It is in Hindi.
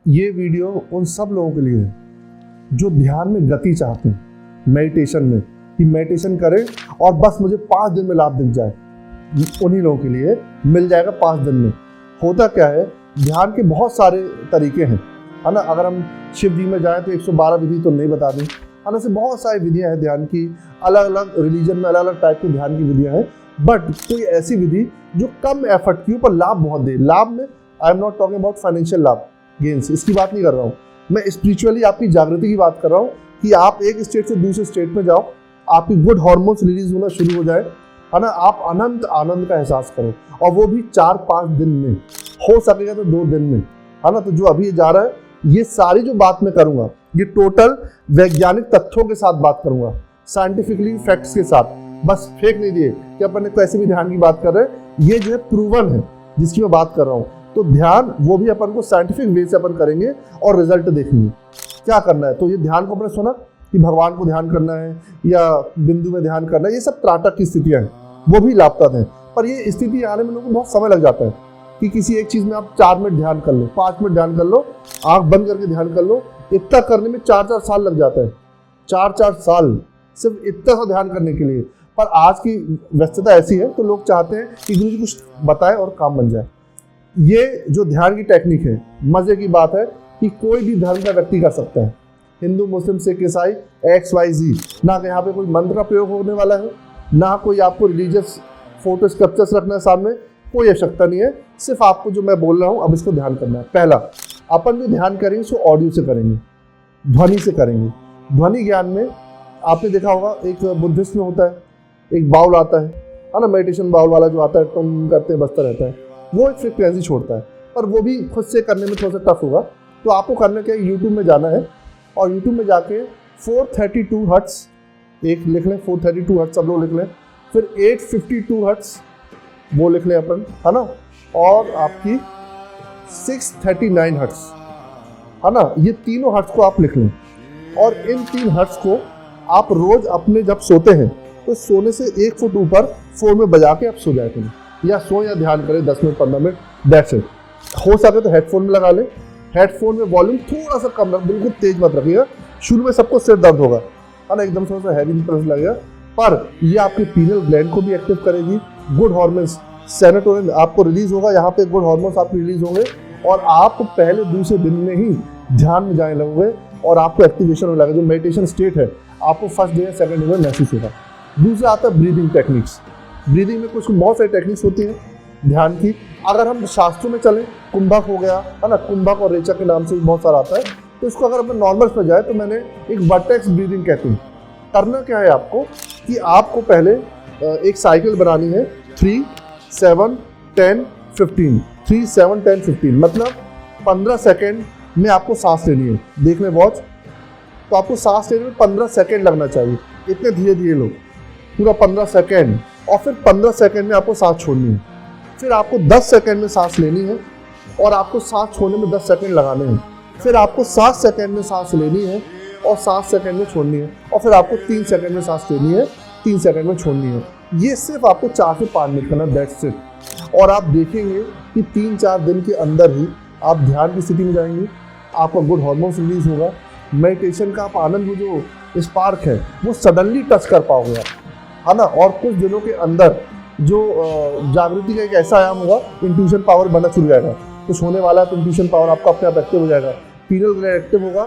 ये वीडियो उन सब लोगों के लिए है जो ध्यान में गति चाहते हैं, मेडिटेशन में, कि मेडिटेशन करें और बस मुझे 5 दिन में लाभ दिख जाए। उन्हीं लोगों के लिए मिल जाएगा 5 दिन में। होता क्या है, ध्यान के बहुत सारे तरीके हैं, है ना। अगर हम शिव जी में जाएं तो 112 विधि तो नहीं बता दें, है ना। से बहुत सारी विधियां हैं ध्यान की, अलग अलग रिलीजन में अलग अलग टाइप की ध्यान की विधियां हैं। बट कोई ऐसी विधि जो कम एफर्ट की ऊपर लाभ बहुत दे। लाभ में I am not talking about financial लाभ, गेन्स, इसकी बात नहीं कर रहा हूँ मैं। स्पिरिचुअली आपकी जागृति की बात कर रहा हूँ कि आप एक स्टेट से दूसरे स्टेट में जाओ, आपकी गुड हार्मोन्स रिलीज होना शुरू हो जाए, है ना। आप अनंत आनंद का एहसास करो, और वो भी 4-5 दिन में, हो सकेगा तो 2 दिन में, है ना। तो जो अभी जा रहा है, ये सारी जो बात मैं करूंगा, ये टोटल वैज्ञानिक तथ्यों के साथ बात करूंगा, साइंटिफिकली फैक्ट्स के साथ। बस फेक नहीं दिए कि अपन कैसे भी ध्यान की बात कर रहे हैं। ये जो है प्रूवन है जिसकी मैं बात कर रहा हूँ। तो ध्यान वो भी अपन को साइंटिफिक वे से अपन करेंगे और रिजल्ट देखेंगे क्या करना है। तो ये ध्यान को अपने सुना कि भगवान को ध्यान करना है या बिंदु में ध्यान करना है, ये सब त्राटक की स्थितियां हैं, वो भी लाभप्रद हैं। पर ये स्थिति आने में लोगों को बहुत समय लग जाता है कि किसी एक चीज में आप 4 मिनट ध्यान कर लो, 5 मिनट ध्यान कर लो, आंख बंद करके ध्यान कर लो। इतना करने में 4-4 साल लग जाता है, 4-4 साल सिर्फ इतना सा ध्यान करने के लिए। पर आज की व्यस्तता ऐसी है तो लोग चाहते हैं कि गुरु जी कुछ बताए और काम बन जाए। ये जो ध्यान की टेक्निक है, मजे की बात है कि कोई भी धर्म का व्यक्ति कर सकता है, हिंदू, मुस्लिम, सिख, ईसाई, XYZ। ना यहाँ पे कोई मंत्र का प्रयोग होने वाला है, ना कोई आपको रिलीजियस फोटो स्कल्पचर्स रखना है सामने, कोई आवश्यकता नहीं है। सिर्फ आपको जो मैं बोल रहा हूँ अब इसको ध्यान करना है। पहला, अपन जो ध्यान करेंगे उसको ऑडियो से करेंगे, ध्वनि से करेंगे। ध्वनि ज्ञान में आपने देखा होगा, एक बुद्धिस्ट में होता है, एक बाउल आता है ना, मेडिटेशन बाउल वाला जो आता है, टम करते हैं बजता रहता है, वो एक फ्रिक्वेंसी छोड़ता है। पर वो भी खुद से करने में थोड़ा सा टफ होगा। तो आपको करना क्या है, यूट्यूब में जाना है और यूट्यूब में जाके 432 हर्ट्स एक लिख लें, 432 हर्ट्स सब लोग लिख लें, फिर 852 हर्ट्स वो लिख लें अपन, है ना, और आपकी 639 हर्ट्स, है ना। ये तीनों हर्ट्स को आप लिख लें और इन 3 हर्ट्स को आप रोज अपने जब सोते हैं तो सोने से 1 फुट ऊपर फोन में बजा के आप सो जाए करें, या सो या ध्यान करें 10 मिनट 15 मिनट, दैट्स इट। हो सके तो हेडफोन में लगा लें। हेडफोन में वॉल्यूम थोड़ा सा कम रख, बिल्कुल तेज मत रखिएगा। शुरू में सबको सिर दर्द होगा, है ना, एकदम थोड़ा सा हैवी प्रेस लगेगा। पर ये आपके पीनियल ग्लैंड को भी एक्टिव करेगी। गुड हार्मोन्स, सेरोटोनिन आपको रिलीज होगा, यहाँ पे गुड हार्मोन्स आपके रिलीज होंगे और आप पहले दूसरे दिन में ही ध्यान में जाने लगोगे और आपको एक्टिवेशन होने लगेगा। जो मेडिटेशन स्टेट है आपको फर्स्ट डे या सेकंड डे में महसूस होगा। दूसरा आता है ब्रीदिंग टेक्निक्स। ब्रीदिंग में कुछ बहुत सारी टेक्निक्स होती हैं ध्यान की। अगर हम शास्त्रों में चलें, कुंभक हो गया, है ना, कुंभक और रेचक के नाम से बहुत सारा आता है। तो इसको अगर अपन नॉर्मल पर जाए तो मैंने एक वर्टेक्स ब्रीदिंग कहती हूँ। करना क्या है आपको कि आपको पहले एक साइकिल बनानी है, 3, 7, 10, 15, 3, 7, 10, 15, मतलब 15 सेकेंड में आपको सांस लेनी है। देख लें वॉच, तो आपको सांस लेने में 15 सेकेंड लगना चाहिए। इतने धीरे धीरे लो, पूरा 15 सेकेंड, और फिर 15 सेकेंड में आपको सांस छोड़नी है। फिर आपको 10 सेकेंड में सांस लेनी है और आपको सांस छोड़ने में 10 सेकेंड लगाने हैं। फिर आपको 7 सेकेंड में सांस लेनी है और 7 सेकेंड में छोड़नी है, और फिर आपको 3 सेकेंड में सांस लेनी है, 3 सेकेंड में छोड़नी है। ये सिर्फ आपको 4 से 5 मिनट करना, दैट्स इट। और आप देखेंगे कि 3-4 दिन के अंदर ही आप ध्यान की स्थिति में जाएंगे, आपका गुड हार्मोन्स रिलीज होगा। मेडिटेशन का आप आनंद, जो स्पार्क है वो सडनली टच कर पाओगे आप, है ना। और कुछ दिनों के अंदर जो जागृति का एक ऐसा आयाम होगा, इंट्यूशन पावर बनना शुरू हो जाएगा। कुछ होने वाला है तो इंट्यूशन पावर आपका अपने आप एक्टिव हो जाएगा, पीनियल ग्लैंड एक्टिव होगा।